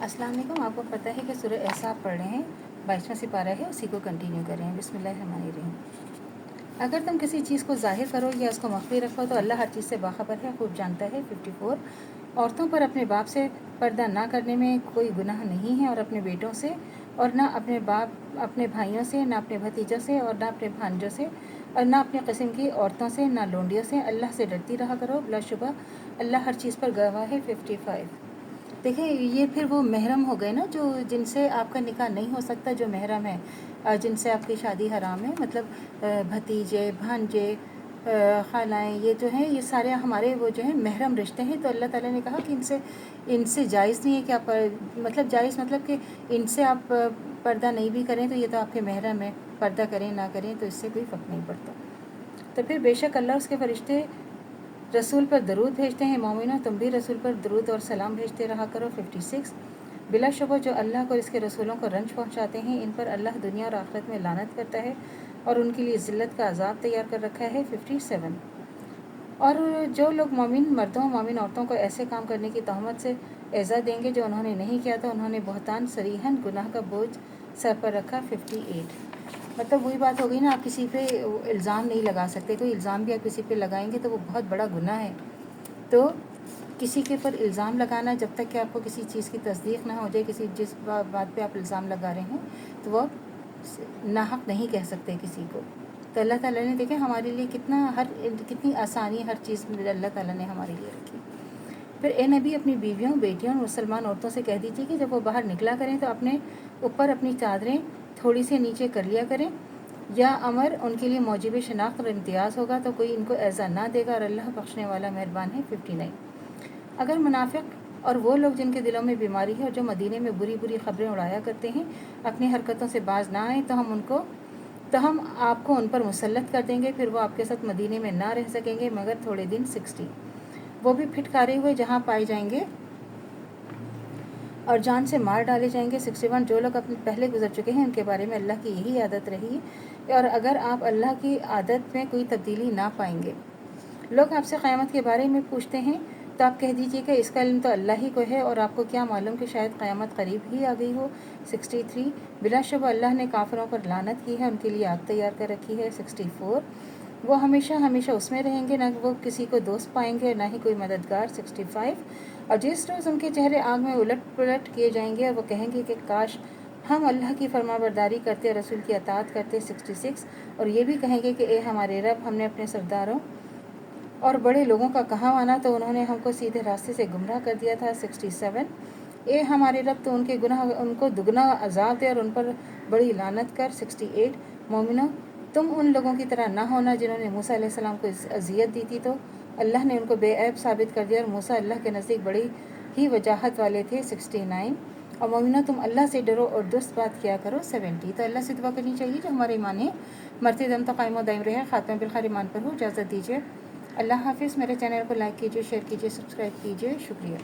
अस्सलाम वालेकुम। आपको पता है कि सूरह अहज़ाब पढ़ रहे हैं, 22वां सिपारा है, उसी को कंटिन्यू कर रहे हैं। बिस्मिल्लाहिर्रहमानिर्रहीम। अगर तुम किसी चीज़ को ज़ाहिर करो या उसको मख्फी रखो तो अल्लाह हर चीज़ से बाखबर है, खूब जानता है। 54 औरतों पर अपने बाप से पर्दा ना करने में कोई गुनाह नहीं है, और अपने बेटों से, और ना अपने बाप अपने भाइयों से, ना अपने भतीजों से, और ना अपने भांजों से, और ना अपने किस्म की औरतों से, ना लोंडियों से। अल्लाह से डरती रहा करो, बिलाशुबा अल्लाह हर चीज़ पर गवाह है। 55 देखिए, ये फिर वो महरम हो गए ना, जो जिनसे आपका निकाह नहीं हो सकता, जो महरम है, जिनसे आपकी शादी हराम है, मतलब भतीजे, भांजे, खालाएँ, ये जो हैं, ये सारे हमारे वो जो हैं महरम रिश्ते हैं। तो अल्लाह ताला ने कहा कि इनसे जायज़ नहीं है कि आप मतलब जायज़ मतलब कि इनसे आप पर्दा नहीं भी करें तो ये तो आपके महरम है, पर्दा करें ना करें तो इससे कोई फ़र्क नहीं पड़ता। तो फिर बेशक अल्लाह उसके फरिश्ते रसूल पर दरूद भेजते हैं। मोमिनो, तुम भी रसूल पर दरूद और सलाम भेजते रहा करो। 56 बिलाशुबा जो अल्लाह को इसके रसूलों को रंज पहुंचाते हैं, इन पर अल्लाह दुनिया और आखिरत में लानत करता है और उनके लिए ज़िल्लत का अजाब तैयार कर रखा है। 57 और जो लोग मोमिन मर्दों मोमिन औरतों को ऐसे काम करने की तहमत से एज़ा देंगे जो उन्होंने नहीं किया था, उन्होंने बहुतान सरीहन गुनाह का बोझ सर पर रखा। 58 मतलब वही बात हो गई ना, आप किसी पे इल्ज़ाम नहीं लगा सकते। कोई इल्ज़ाम भी आप किसी पे लगाएंगे तो वो बहुत बड़ा गुनाह है। तो किसी के ऊपर इल्ज़ाम लगाना, जब तक कि आपको किसी चीज़ की तस्दीक ना हो जाए, जिस बात पे आप इल्ज़ाम लगा रहे हैं, तो वो नाहक नहीं कह सकते किसी को। तो अल्लाह ताला ने देखे हमारे लिए कितनी आसानी हर चीज़ में अल्लाह ताला ने हमारे लिए रखी। फिर ए नबी, अपनी बीवियों, बेटियों और मुसलमान औरतों से कह दीजिए कि जब वो बाहर निकला करें तो अपने ऊपर अपनी चादरें थोड़ी सी नीचे कर लिया करें। या अमर उनके लिए मौजिब शनाख्त और इम्तियाज़ होगा तो कोई इनको ऐसा ना देगा, और अल्लाह बख्शने वाला मेहरबान है। 59 अगर मुनाफिक और वो लोग जिनके दिलों में बीमारी है और जो मदीने में बुरी बुरी खबरें उड़ाया करते हैं अपनी हरकतों से बाज ना आए तो हम आपको उन पर मुसल्लत कर देंगे, फिर वो आपके साथ मदीने में ना रह सकेंगे मगर थोड़े दिन। 60 वो भी फिटकारे हुए जहाँ पाए जाएंगे और जान से मार डाले जाएंगे। 61 जो लोग अपने पहले गुजर चुके हैं उनके बारे में अल्लाह की यही आदत रही, और अगर आप अल्लाह की आदत में कोई तब्दीली ना पाएंगे। लोग आपसे क़यामत के बारे में पूछते हैं तो आप कह दीजिए कि इसका इल्म तो अल्लाह ही को है, और आपको क्या मालूम कि शायद क़यामत करीब ही आ गई हो। 63 बिलाशुबा अल्लाह ने काफिरों पर लानत की है, उनके लिए आग तैयार कर रखी है। 64 वो हमेशा हमेशा उसमें रहेंगे, ना वो किसी को दोस्त पाएंगे ना ही कोई मददगार। 65 और जिस रोज़ उनके चेहरे आग में उलट पुलट किए जाएंगे और वो कहेंगे कि काश हम अल्लाह की फरमाबरदारी करते, रसूल की अताअत करते। 66 और ये भी कहेंगे कि ए हमारे रब, हमने अपने सरदारों और बड़े लोगों का कहाँ माना तो उन्होंने हमको सीधे रास्ते से गुमराह कर दिया था। 67 ए हमारे रब, तो उनके गुनाह उनको दुगना अजाब दे और उन पर बड़ी लानत कर। 68 मोमिनो, तुम उन लोगों की तरह ना होना जिन्होंने मूसा अलैहिस्सलाम को अजियत दी थी तो अल्लाह ने उनको बेऐब साबित कर दिया, और मूसा अल्लाह के नज़दीक बड़ी ही वजाहत वाले थे। 69 और मोमिनो, तुम अल्लाह से डरो और दुरुस्त बात किया करो। 70 तो अल्लाह से दुआ करनी चाहिए जो हमारे ईमान है मरते दम तो कायम दायम रहे, खात्मा बिल खैर ईमान पर हो। इजाज़त दीजिए। अल्लाह हाफिज़। मेरे चैनल को लाइक कीजिए, शेयर कीजिए, सब्सक्राइब कीजिए। शुक्रिया।